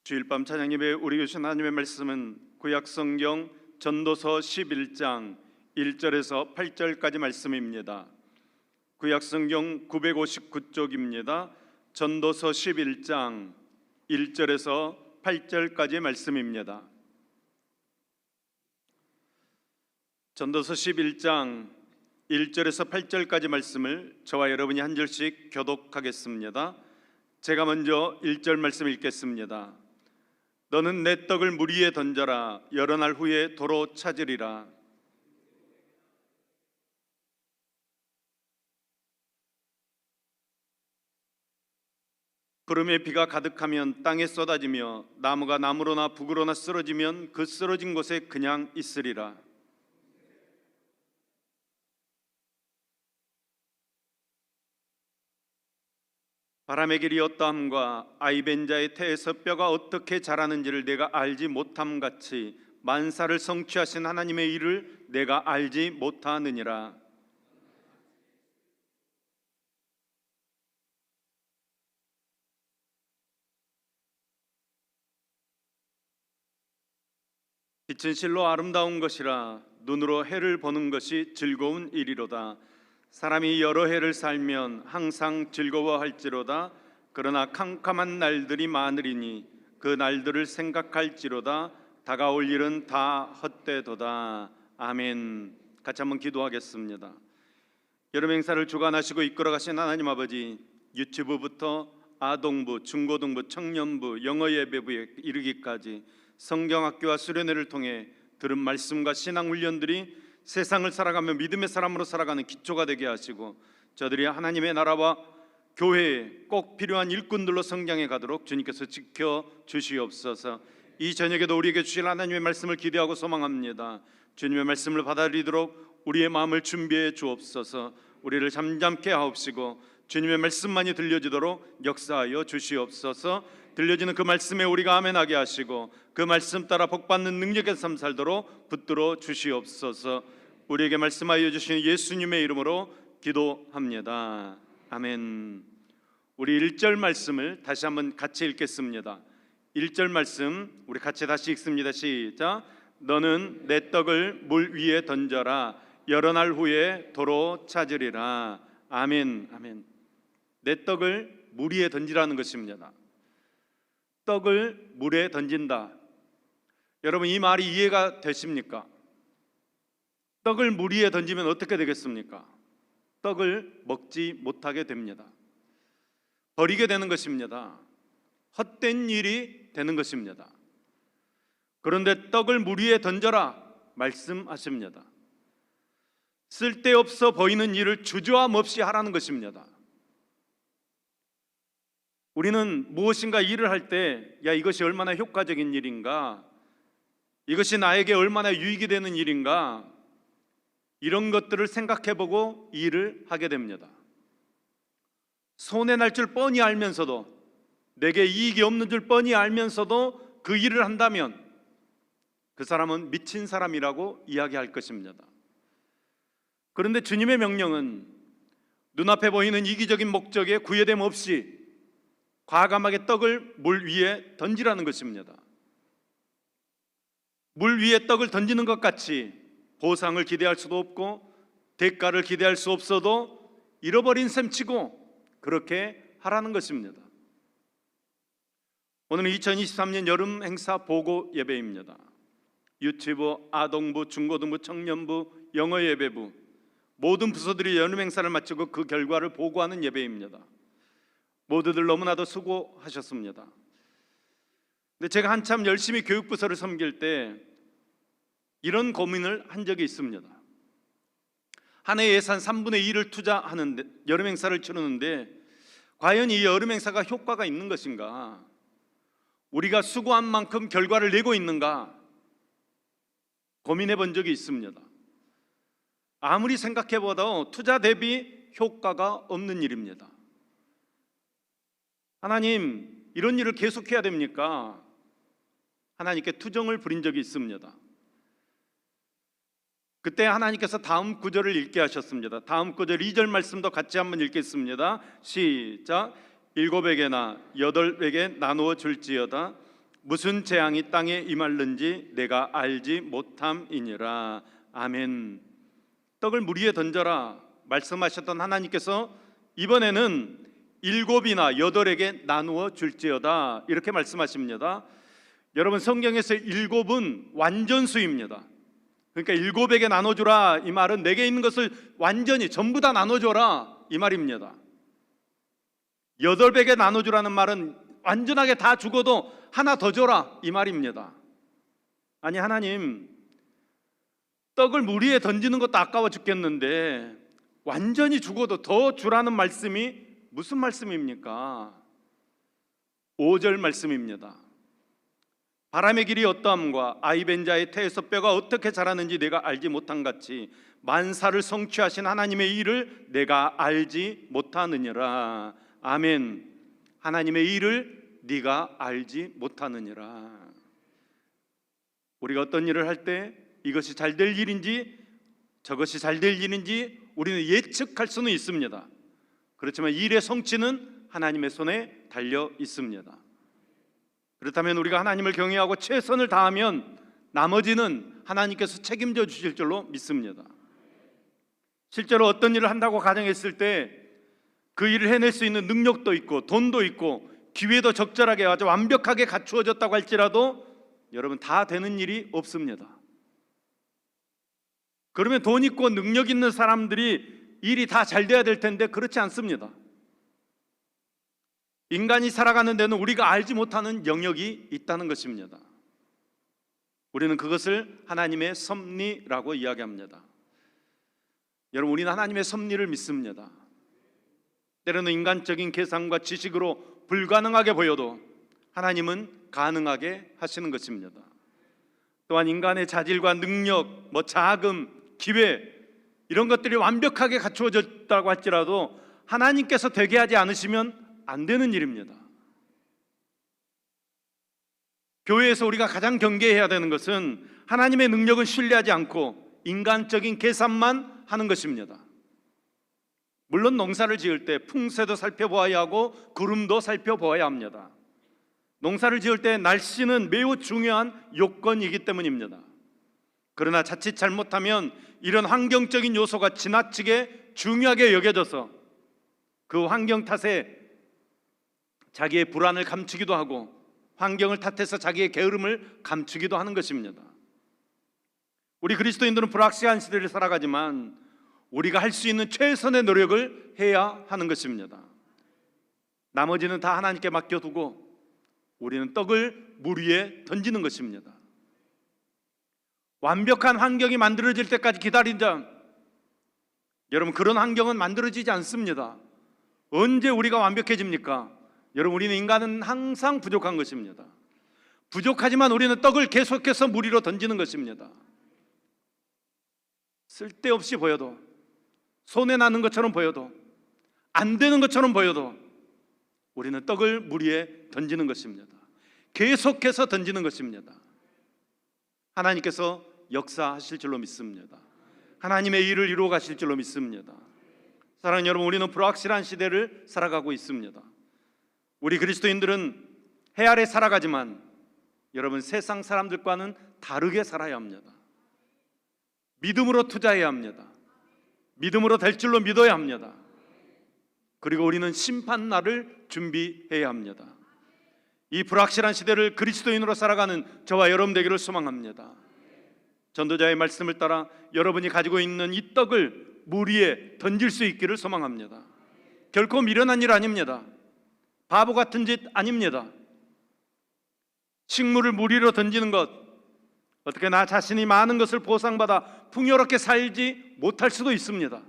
주일 밤 찬양 예배 우리 주신 하나님의 말씀은 구약성경 전도서 11장 1절에서 8절까지 말씀입니다. 구약성경 959쪽입니다. 전도서 11장 1절에서 8절까지 말씀입니다. 전도서 11장 1절에서 8절까지 말씀을 저와 여러분이 한 절씩 교독하겠습니다. 제가 먼저 1절 말씀 읽겠습니다. 너는 내 떡을 물 위에 던져라. 여러 날 후에 도로 찾으리라. 구름에 비가 가득하면 땅에 쏟아지며 나무가 나무로나 북으로나 쓰러지면 그 쓰러진 곳에 그냥 있으리라. 바람의 길이 어떠함과 아이벤자의 태에서 뼈가 어떻게 자라는지를 내가 알지 못함 같이 만사를 성취하신 하나님의 일을 내가 알지 못하느니라. 빛은 실로 아름다운 것이라 눈으로 해를 보는 것이 즐거운 일이로다. 사람이 여러 해를 살면 항상 즐거워할지로다. 그러나 캄캄한 날들이 많으리니 그 날들을 생각할지로다. 다가올 일은 다 헛되도다. 아멘. 같이 한번 기도하겠습니다. 여름 행사를 주관하시고 이끌어가신 하나님 아버지, 유치부부터 아동부, 중고등부, 청년부, 영어 예배부에 이르기까지 성경학교와 수련회를 통해 들은 말씀과 신앙훈련들이 세상을 살아가며 믿음의 사람으로 살아가는 기초가 되게 하시고 저들이 하나님의 나라와 교회에 꼭 필요한 일꾼들로 성장해 가도록 주님께서 지켜주시옵소서. 이 저녁에도 우리에게 주실 하나님의 말씀을 기대하고 소망합니다. 주님의 말씀을 받아들이도록 우리의 마음을 준비해 주옵소서. 우리를 잠잠케 하옵시고 주님의 말씀만이 들려지도록 역사하여 주시옵소서. 들려지는 그 말씀에 우리가 아멘하게 하시고 그 말씀 따라 복받는 능력의 삶 살도록 붙들어 주시옵소서. 우리에게 말씀하여 주시는 예수님의 이름으로 기도합니다. 아멘. 우리 1절 말씀을 다시 한번 같이 읽겠습니다. 1절 말씀 우리 같이 다시 읽습니다. 시작. 너는 내 떡을 물 위에 던져라. 여러 날 후에 도로 찾으리라. 아멘. 아멘. 내 떡을 물 위에 던지라는 것입니다. 떡을 물에 던진다. 여러분, 이 말이 이해가 되십니까? 떡을 물 위에 던지면 어떻게 되겠습니까? 떡을 먹지 못하게 됩니다. 버리게 되는 것입니다. 헛된 일이 되는 것입니다. 그런데 떡을 물 위에 던져라 말씀하십니다. 쓸데없어 보이는 일을 주저함 없이 하라는 것입니다. 우리는 무엇인가 일을 할 때 이것이 얼마나 효과적인 일인가, 이것이 나에게 얼마나 유익이 되는 일인가, 이런 것들을 생각해보고 일을 하게 됩니다. 손해 날 줄 뻔히 알면서도, 내게 이익이 없는 줄 뻔히 알면서도 그 일을 한다면 그 사람은 미친 사람이라고 이야기할 것입니다. 그런데 주님의 명령은 눈앞에 보이는 이기적인 목적에 구애됨 없이 과감하게 떡을 물 위에 던지라는 것입니다. 물 위에 떡을 던지는 것 같이 보상을 기대할 수도 없고 대가를 기대할 수 없어도 잃어버린 셈치고 그렇게 하라는 것입니다. 오늘은 2023년 여름 행사 보고 예배입니다. 유치부, 아동부, 중고등부, 청년부, 영어 예배부 모든 부서들이 여름 행사를 마치고 그 결과를 보고하는 예배입니다. 모두들 너무나도 수고하셨습니다. 근데 제가 한참 열심히 교육부서를 섬길 때 이런 고민을 한 적이 있습니다. 한 해 예산 3분의 2를 투자하는데 여름 행사를 치르는데 과연 이 여름 행사가 효과가 있는 것인가? 우리가 수고한 만큼 결과를 내고 있는가? 고민해 본 적이 있습니다. 아무리 생각해봐도 투자 대비 효과가 없는 일입니다. 하나님, 이런 일을 계속해야 됩니까? 하나님께 투정을 부린 적이 있습니다. 그때 하나님께서 다음 구절을 읽게 하셨습니다. 다음 구절 2절 말씀도 같이 한번 읽겠습니다. 시작. 7에게나 8에게 나누어 줄지어다. 무슨 재앙이 땅에 임할는지 내가 알지 못함이니라. 아멘. 떡을 물 위에 던져라 말씀하셨던 하나님께서 이번에는 7이나 8에게 나누어 줄지어다 이렇게 말씀하십니다. 여러분, 성경에서 7은 완전수입니다. 그러니까 7에게 나눠주라 이 말은 내게 있는 것을 완전히 전부 다 나눠줘라 이 말입니다. 8에게 나눠주라는 말은 완전하게 다 죽어도 하나 더 줘라 이 말입니다. 아니, 하나님, 떡을 물 위에 던지는 것도 아까워 죽겠는데 완전히 죽어도 더 주라는 말씀이 무슨 말씀입니까? 5절 말씀입니다. 바람의 길이 어떠함과 아이벤자의 태에서 뼈가 어떻게 자라는지 내가 알지 못한 같이 만사를 성취하신 하나님의 일을 내가 알지 못하느니라. 아멘. 하나님의 일을 네가 알지 못하느니라. 우리가 어떤 일을 할 때 이것이 잘 될 일인지 저것이 잘 될 일인지 우리는 예측할 수는 있습니다. 그렇지만 일의 성취는 하나님의 손에 달려 있습니다. 그렇다면 우리가 하나님을 경외하고 최선을 다하면 나머지는 하나님께서 책임져 주실 줄로 믿습니다. 실제로 어떤 일을 한다고 가정했을 때 그 일을 해낼 수 있는 능력도 있고 돈도 있고 기회도 적절하게 아주 완벽하게 갖추어졌다고 할지라도 여러분, 다 되는 일이 없습니다. 그러면 돈 있고 능력 있는 사람들이 일이 다 잘 돼야 될 텐데 그렇지 않습니다. 인간이 살아가는 데는 우리가 알지 못하는 영역이 있다는 것입니다. 우리는 그것을 하나님의 섭리라고 이야기합니다. 여러분, 우리는 하나님의 섭리를 믿습니다. 때로는 인간적인 계산과 지식으로 불가능하게 보여도 하나님은 가능하게 하시는 것입니다. 또한 인간의 자질과 능력, 자금, 기회 이런 것들이 완벽하게 갖추어졌다고 할지라도 하나님께서 되게 하지 않으시면 안 되는 일입니다. 교회에서 우리가 가장 경계해야 되는 것은 하나님의 능력은 신뢰하지 않고 인간적인 계산만 하는 것입니다. 물론 농사를 지을 때 풍세도 살펴보아야 하고 구름도 살펴보아야 합니다. 농사를 지을 때 날씨는 매우 중요한 요건이기 때문입니다. 그러나 자칫 잘못하면 이런 환경적인 요소가 지나치게 중요하게 여겨져서 그 환경 탓에 자기의 불안을 감추기도 하고 환경을 탓해서 자기의 게으름을 감추기도 하는 것입니다. 우리 그리스도인들은 불확실한 시대를 살아가지만 우리가 할 수 있는 최선의 노력을 해야 하는 것입니다. 나머지는 다 하나님께 맡겨두고 우리는 떡을 물 위에 던지는 것입니다. 완벽한 환경이 만들어질 때까지 기다린다. 여러분, 그런 환경은 만들어지지 않습니다. 언제 우리가 완벽해집니까? 여러분, 우리는 인간은 항상 부족한 것입니다. 부족하지만 우리는 떡을 계속해서 물 위로 던지는 것입니다. 쓸데없이 보여도, 손에 나는 것처럼 보여도, 안 되는 것처럼 보여도 우리는 떡을 물 위에 던지는 것입니다. 계속해서 던지는 것입니다. 하나님께서 역사하실 줄로 믿습니다. 하나님의 일을 이루어 가실 줄로 믿습니다. 사랑하는 여러분, 우리는 불확실한 시대를 살아가고 있습니다. 우리 그리스도인들은 해 아래 살아가지만 여러분, 세상 사람들과는 다르게 살아야 합니다. 믿음으로 투자해야 합니다. 믿음으로 될 줄로 믿어야 합니다. 그리고 우리는 심판날을 준비해야 합니다. 이 불확실한 시대를 그리스도인으로 살아가는 저와 여러분 되기를 소망합니다. 전도자의 말씀을 따라 여러분이 가지고 있는 이 떡을 물 위에 던질 수 있기를 소망합니다. 결코 미련한 일 아닙니다. 바보 같은 짓 아닙니다. 식물을 물 위로 던지는 것, 어떻게 나 자신이 많은 것을 보상받아 풍요롭게 살지 못할 수도 있습니다.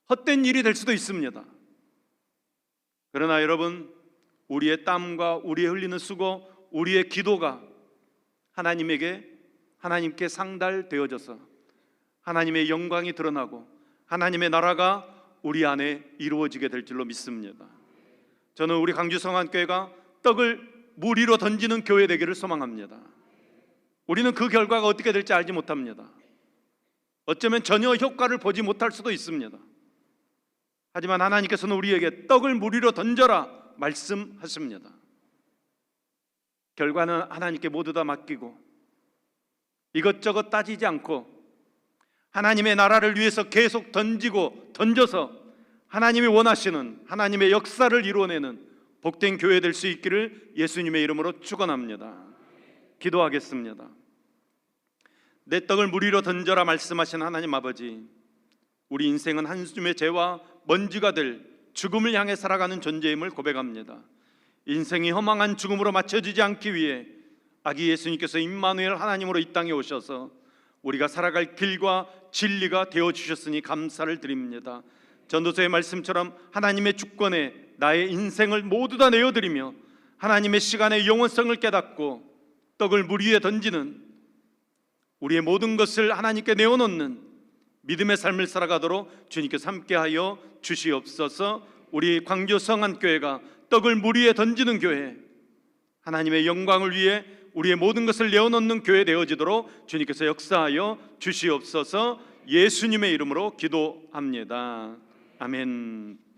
헛된 일이 될 수도 있습니다. 그러나 여러분, 우리의 땀과 우리의 흘리는 수고, 우리의 기도가 하나님께 상달되어져서 하나님의 영광이 드러나고 하나님의 나라가 우리 안에 이루어지게 될 줄로 믿습니다. 저는 우리 강주성안교회가 떡을 물 위로 던지는 교회 되기를 소망합니다. 우리는 그 결과가 어떻게 될지 알지 못합니다. 어쩌면 전혀 효과를 보지 못할 수도 있습니다. 하지만 하나님께서는 우리에게 떡을 물 위로 던져라 말씀하십니다. 결과는 하나님께 모두 다 맡기고 이것저것 따지지 않고 하나님의 나라를 위해서 계속 던져서 하나님이 원하시는 하나님의 역사를 이루어내는 복된 교회 될 수 있기를 예수님의 이름으로 축원합니다. 기도하겠습니다. 내 떡을 물 위로 던져라 말씀하신 하나님 아버지, 우리 인생은 한숨의 죄와 먼지가 될 죽음을 향해 살아가는 존재임을 고백합니다. 인생이 허망한 죽음으로 맞춰지지 않기 위해 아기 예수님께서 임마누엘 하나님으로 이 땅에 오셔서 우리가 살아갈 길과 진리가 되어주셨으니 감사를 드립니다. 전도서의 말씀처럼 하나님의 주권에 나의 인생을 모두 다 내어드리며 하나님의 시간의 영원성을 깨닫고 떡을 물 위에 던지는 우리의 모든 것을 하나님께 내어놓는 믿음의 삶을 살아가도록 주님께서 함께하여 주시옵소서. 우리 광교 성안교회가 떡을 물 위에 던지는 교회, 하나님의 영광을 위해 우리의 모든 것을 내어놓는 교회 되어지도록 주님께서 역사하여 주시옵소서. 예수님의 이름으로 기도합니다. 아멘.